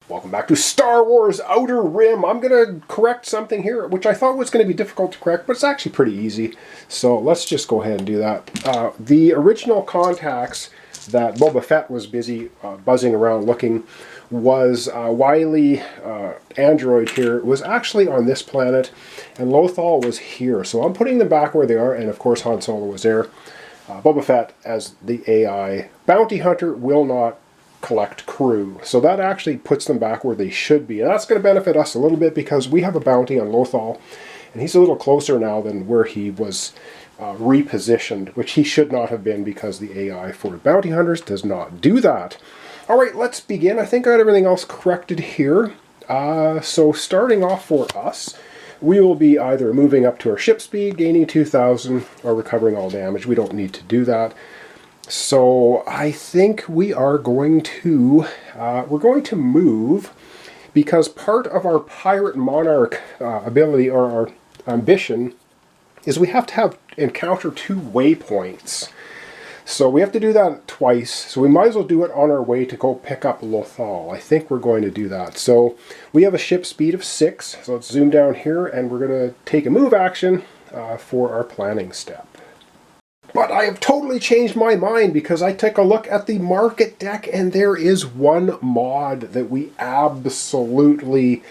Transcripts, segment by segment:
Welcome back to Star Wars Outer Rim. I'm going to correct something here, which I thought was going to be difficult to correct, but it's actually pretty easy. So let's just go ahead and do that. The original contacts that Boba Fett was busy buzzing around looking was Wily android here was actually on this planet, and Lothal was here. So I'm putting them back where they are, and of course Han Solo was there. Boba Fett as the AI bounty hunter will not collect crew. So that actually puts them back where they should be. And that's going to benefit us a little bit because we have a bounty on Lothal, and he's a little closer now than where he was repositioned, which he should not have been because the AI for bounty hunters does not do that. All right, let's begin. I think I got everything else corrected here. So starting off for us, we will be either moving up to our ship speed, gaining 2,000, or recovering all damage. We don't need to do that. So I think we are going to move, because part of our Pirate Monarch ability, or our ambition, is we have to encounter 2 waypoints. So we have to do that twice, so we might as well do it on our way to go pick up Lothal. I think we're going to do that. So we have a ship speed of 6, so let's zoom down here, and we're going to take a move action for our planning step. But I have totally changed my mind because I took a look at the market deck and there is one mod that we absolutely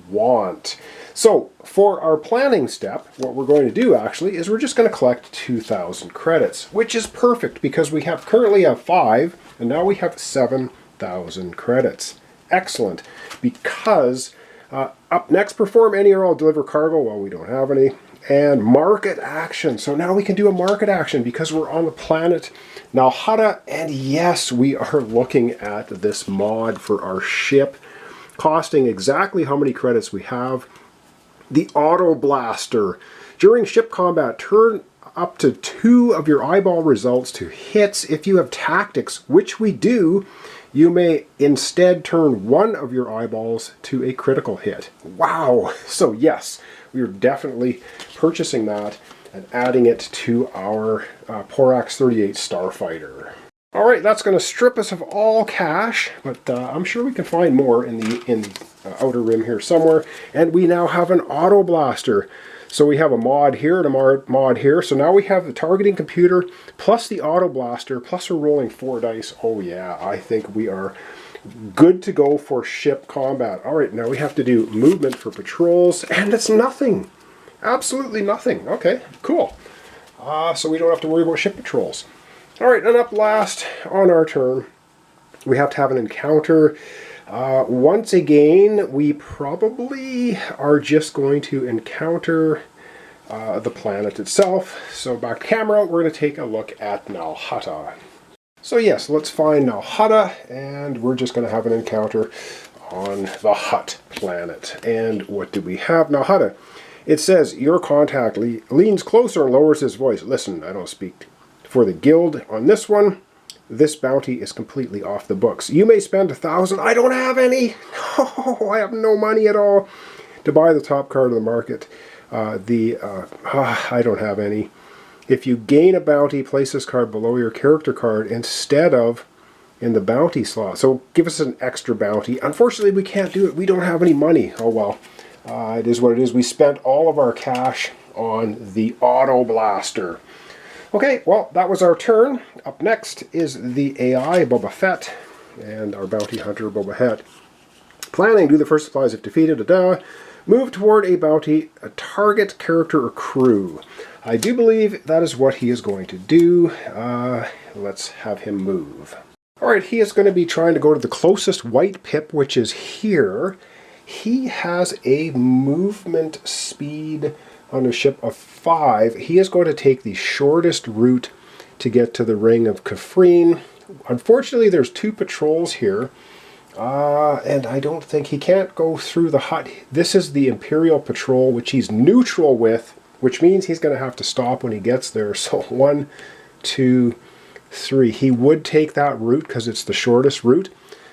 want. So for our planning step, what we're going to do actually is we're just going to collect 2,000 credits, which is perfect because we currently have 5 and now we have 7,000 credits. Excellent. Because up next, perform any or all deliver cargo. Well, we don't have any. And market action. So now we can do a market action because we're on the planet Nalhada, and yes, we are looking at this mod for our ship, costing exactly how many credits we have. The Auto Blaster. During ship combat, turn up to 2 of your eyeball results to hits. If you have tactics, which we do, you may instead turn 1 of your eyeballs to a critical hit. Wow! So yes, we are definitely purchasing that and adding it to our Porax 38 Starfighter. Alright, that's going to strip us of all cash, but I'm sure we can find more in the Outer Rim here somewhere. And we now have an Auto Blaster. So we have a mod here and a mod here. So now we have the targeting computer plus the Auto Blaster, plus we're rolling 4 dice. Oh yeah, I think we are good to go for ship combat. Alright, now we have to do movement for patrols, and it's nothing. Absolutely nothing. Okay, cool. So we don't have to worry about ship patrols. Alright, and up last on our turn, we have to have an encounter. Once again, we probably are just going to encounter the planet itself. So back to camera, we're going to take a look at Nalhada. So yes, let's find Nalhada, and we're just going to have an encounter on the Hutt planet. And what do we have? Nalhada. It says, your contact leans closer and lowers his voice. Listen, I don't speak for the guild on this one. This bounty is completely off the books. You may spend 1,000. I don't have any. No, I have no money at all to buy the top card of the market. I don't have any. If you gain a bounty, place this card below your character card instead of in the bounty slot. So give us an extra bounty. Unfortunately, we can't do it. We don't have any money. Oh well. It is what it is. We spent all of our cash on the Auto Blaster. Okay, well, that was our turn. Up next is the AI, Boba Fett, and our bounty hunter, Boba Fett. Planning, do the first supplies if defeated, move toward a bounty, a target, character, or crew. I do believe that is what he is going to do. Let's have him move. Alright, he is going to be trying to go to the closest white pip, which is here. He has a movement speed on a ship of 5. He is going to take the shortest route to get to the Ring of Kafrene. Unfortunately, there's 2 patrols here. And I don't think he can't go through the Hutt. This is the Imperial Patrol, which he's neutral with, which means he's going to have to stop when he gets there. So 1, 2, 3. He would take that route because it's the shortest route.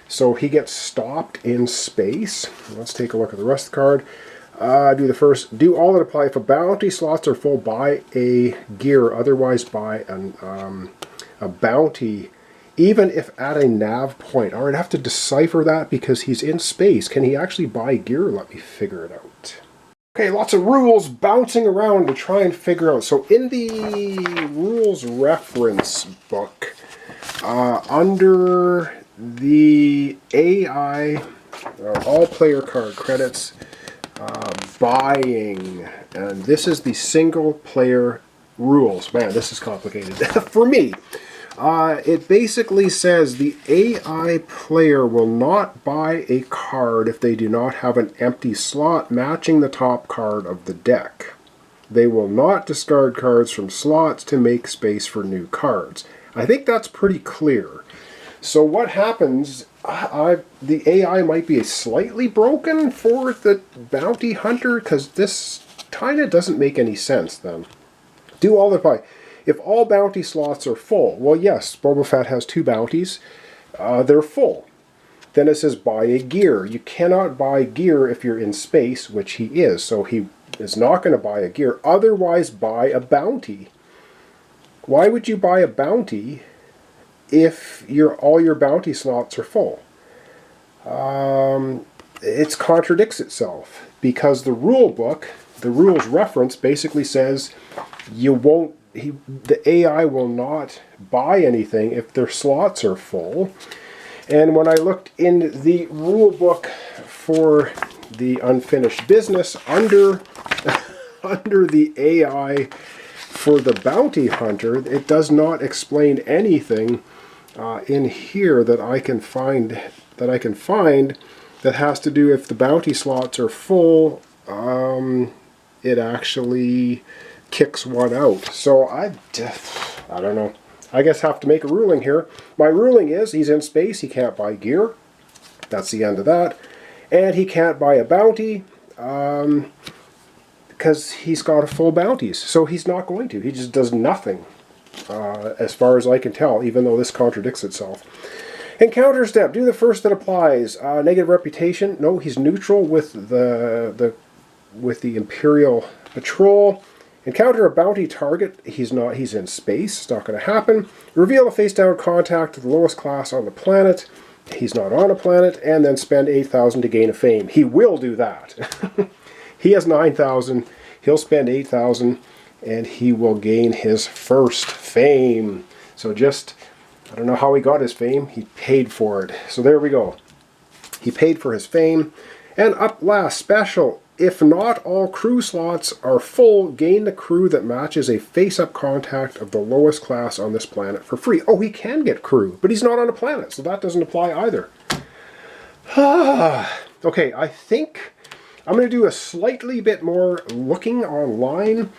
So he gets stopped in space. Let's take a look at the rest of the card. Do the first. Do all that apply. If a bounty slots are full, buy a gear. Otherwise, buy a bounty even if at a nav point. All right, I have to decipher that because he's in space. Can he actually buy gear? Let me figure it out. Okay, lots of rules bouncing around to try and figure out. So in the rules reference book, under the AI, all player card credits, buying, and this is the single player rules. Man, this is complicated for me. It basically says the AI player will not buy a card if they do not have an empty slot matching the top card of the deck. They will not discard cards from slots to make space for new cards. I think that's pretty clear. So what happens, the AI might be slightly broken for the bounty hunter, because this kind of doesn't make any sense then. Do all the buy. If all bounty slots are full, well, yes, Boba Fett has 2 bounties. They're full. Then it says buy a gear. You cannot buy gear if you're in space, which he is. So he is not going to buy a gear. Otherwise, buy a bounty. Why would you buy a bounty if all your bounty slots are full? It contradicts itself, because the rule book, the rules reference, basically says the AI will not buy anything if their slots are full. And when I looked in the rule book for the unfinished business, under the AI for the bounty hunter, it does not explain anything in here that I can find that has to do if the bounty slots are full. It actually kicks one out. So I don't know. I guess I have to make a ruling here. My ruling is he's in space, he can't buy gear. That's the end of that. And he can't buy a bounty because he's got a full bounties. So he's not going to. He just does nothing as far as I can tell, even though this contradicts itself. Encounter step. Do the first that applies. Negative reputation. No, he's neutral with the Imperial Patrol. Encounter a bounty target. He's not. He's in space. It's not going to happen. Reveal a face-down contact to the lowest class on the planet. He's not on a planet. And then spend 8,000 to gain a fame. He will do that. He has 9,000. He'll spend 8,000, and he will gain his first fame. So I don't know how he got his fame. He paid for it. So there we go. He paid for his fame. And up last, special. If not all crew slots are full, gain the crew that matches a face-up contact of the lowest class on this planet for free. Oh, he can get crew, but he's not on a planet, so that doesn't apply either. Okay, I think I'm going to do a slightly bit more looking online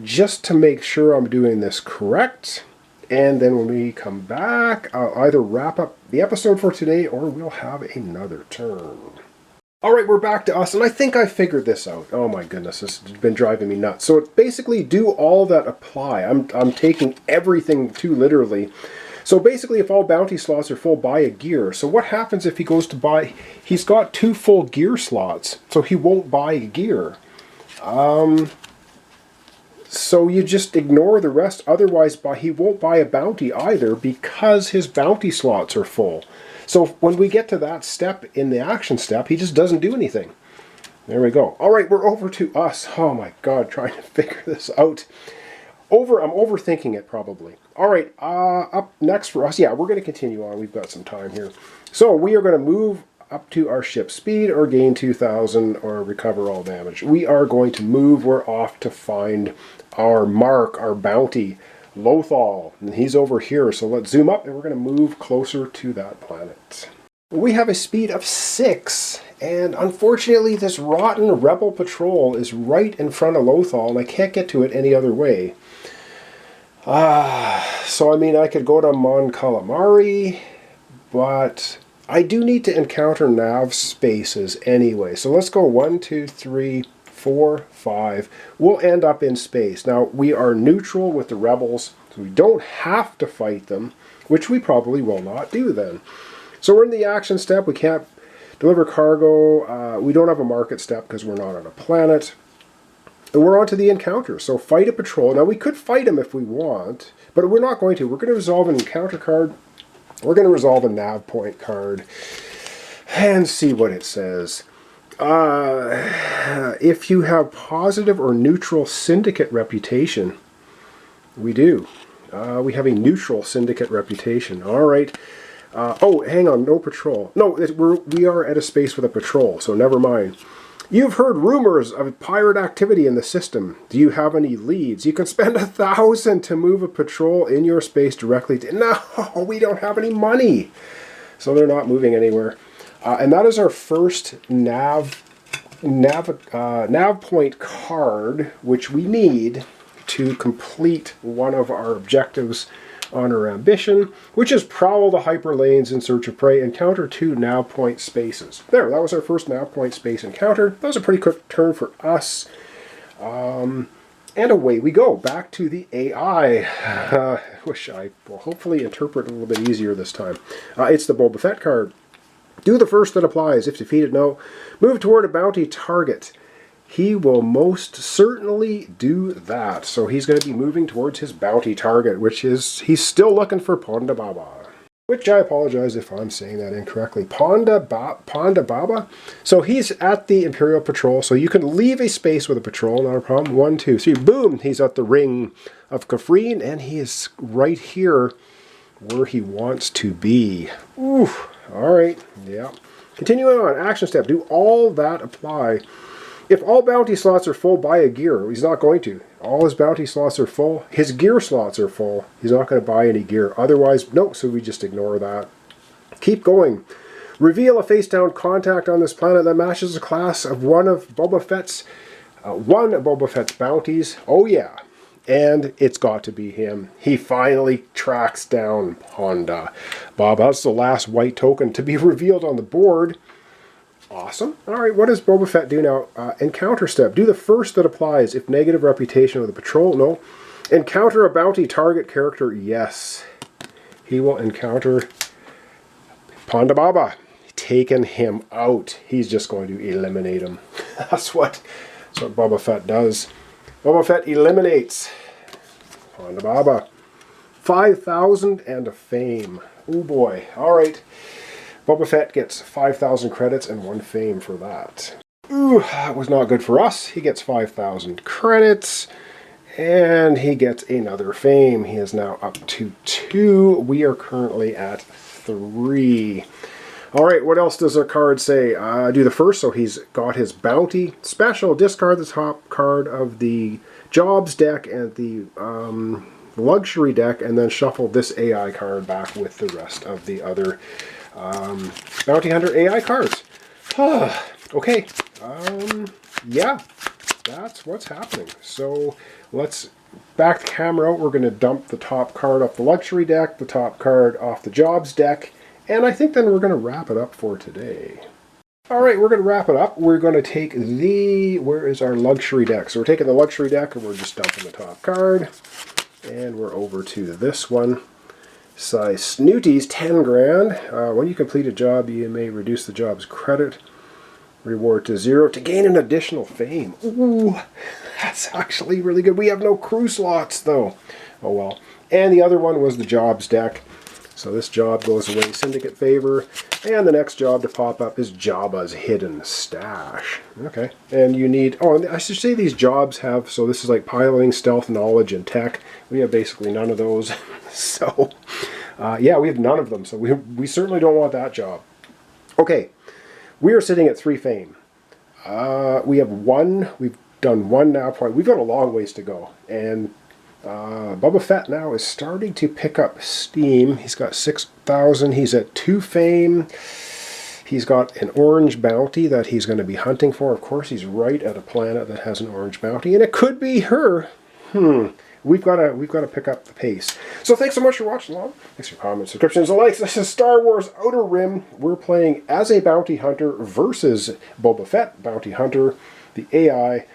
just to make sure I'm doing this correct. And then when we come back, I'll either wrap up the episode for today or we'll have another turn. Alright, we're back to us, and I think I figured this out. Oh my goodness, this has been driving me nuts. So it basically do all that apply. I'm taking everything too literally. So basically, if all bounty slots are full, buy a gear. So what happens if he goes to buy... He's got 2 full gear slots, so he won't buy gear. So you just ignore the rest. Otherwise, he won't buy a bounty either because his bounty slots are full. So when we get to that step in the action step, he just doesn't do anything. There we go. All right, we're over to us. Oh my God, trying to figure this out. I'm overthinking it probably. All right, up next for us. Yeah, we're going to continue on. We've got some time here. So we are going to move up to our ship speed or gain 2,000 or recover all damage. We are going to move. We're off to find our mark, our bounty. Lothal, and he's over here, so let's zoom up and we're going to move closer to that planet. We have a speed of 6, and unfortunately this rotten rebel patrol is right in front of Lothal, and I can't get to it any other way. So I mean, I could go to Mon Calamari, but I do need to encounter nav spaces anyway. So let's go 1, 2, 3, 4, 5. We'll end up in space. Now, we are neutral with the rebels, so we don't have to fight them, which we probably will not do then. So we're in the action step. We can't deliver cargo. We don't have a market step because we're not on a planet. And we're on to the encounter. So fight a patrol. Now we could fight him if we want, but we're not going to. We're going to resolve an encounter card. We're going to resolve a nav point card and see what it says. If you have positive or neutral syndicate reputation, we do. We have a neutral syndicate reputation. All right. Oh, hang on. No patrol. No, we are at a space with a patrol, so never mind. You've heard rumors of pirate activity in the system. Do you have any leads? You can spend 1,000 to move a patrol in your space directly to... No, we don't have any money. So they're not moving anywhere. And that is our first nav point card, which we need to complete one of our objectives on our ambition, which is prowl the hyperlanes in search of prey, encounter 2 nav point spaces. There, that was our first nav point space encounter. That was a pretty quick turn for us. And away we go, back to the AI. Wish I will hopefully interpret a little bit easier this time. It's the Boba Fett card. Do the first that applies. If defeated, no. Move toward a bounty target. He will most certainly do that. So he's going to be moving towards his bounty target, which is, he's still looking for Ponda Baba. Which I apologize if I'm saying that incorrectly. Ponda Baba? So he's at the Imperial Patrol, so you can leave a space with a patrol, not a problem. 1, 2, 3, boom! He's at the ring of Kafrene, and he is right here where he wants to be. Ooh, alright, yeah. Continuing on, action step, do all that apply. If all bounty slots are full, buy a gear. He's not going to. All his bounty slots are full. His gear slots are full. He's not going to buy any gear. Otherwise, no, so we just ignore that. Keep going. Reveal a face-down contact on this planet that matches the class of one of Boba Fett's bounties. Oh yeah. And it's got to be him. He finally tracks down Ponda Baba. That's the last white token to be revealed on the board. Awesome. Alright, what does Boba Fett do now? Encounter step. Do the first that applies. If negative reputation with a patrol, no. Encounter a bounty target character, yes. He will encounter Ponda Baba. Taking him out. He's just going to eliminate him. That's what Boba Fett does. Boba Fett eliminates Ponda Baba. 5,000 and a fame. Oh boy. Alright. Boba Fett gets 5,000 credits and 1 fame for that. Ooh, that was not good for us. He gets 5,000 credits and he gets another fame. He is now up to 2. We are currently at 3. Alright, what else does our card say? Do the first, so he's got his bounty. Special, discard the top card of the jobs deck and the luxury deck, and then shuffle this AI card back with the rest of the other Bounty Hunter AI cards. Okay. Yeah, that's what's happening. So let's back the camera out. We're going to dump the top card off the luxury deck, the top card off the jobs deck, and I think then we're going to wrap it up for today. Alright, we're going to wrap it up. We're going to take the... Where is our luxury deck? So we're taking the luxury deck and we're just dumping the top card. And we're over to this one. Size Snooties, 10 grand. When you complete a job, you may reduce the job's credit reward to 0 to gain an additional fame. Ooh, that's actually really good. We have no crew slots, though. Oh, well. And the other one was the jobs deck. So this job goes away, Syndicate Favor. And the next job to pop up is Jabba's Hidden Stash. Okay. And you need... Oh, and I should say these jobs have... So this is like piloting, stealth, knowledge, and tech. We have basically none of those. So, yeah, we have none of them. So we certainly don't want that job. Okay. We are sitting at 3 fame. We have 1. We've done 1 now point. We've got a long ways to go. And... Boba Fett now is starting to pick up steam. He's got 6,000. He's at 2 fame. He's got an orange bounty that he's going to be hunting for. Of course, he's right at a planet that has an orange bounty, and it could be her. We've got to pick up the pace. So thanks so much for watching along. Thanks for comments, subscriptions, and likes. This is Star Wars Outer Rim. We're playing as a bounty hunter versus Boba Fett, bounty hunter, the AI.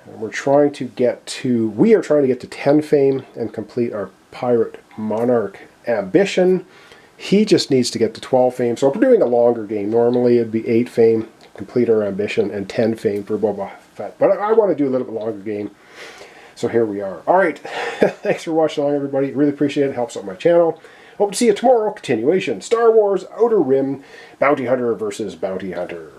And we are trying to get to 10 fame and complete our Pirate Monarch ambition. He just needs to get to 12 fame. So if we're doing a longer game, normally it'd be 8 fame, complete our ambition, and 10 fame for Boba Fett. But I want to do a little bit longer game. So here we are. All right. Thanks for watching along, everybody. Really appreciate it. Helps out my channel. Hope to see you tomorrow. Continuation. Star Wars Outer Rim. Bounty Hunter versus Bounty Hunter.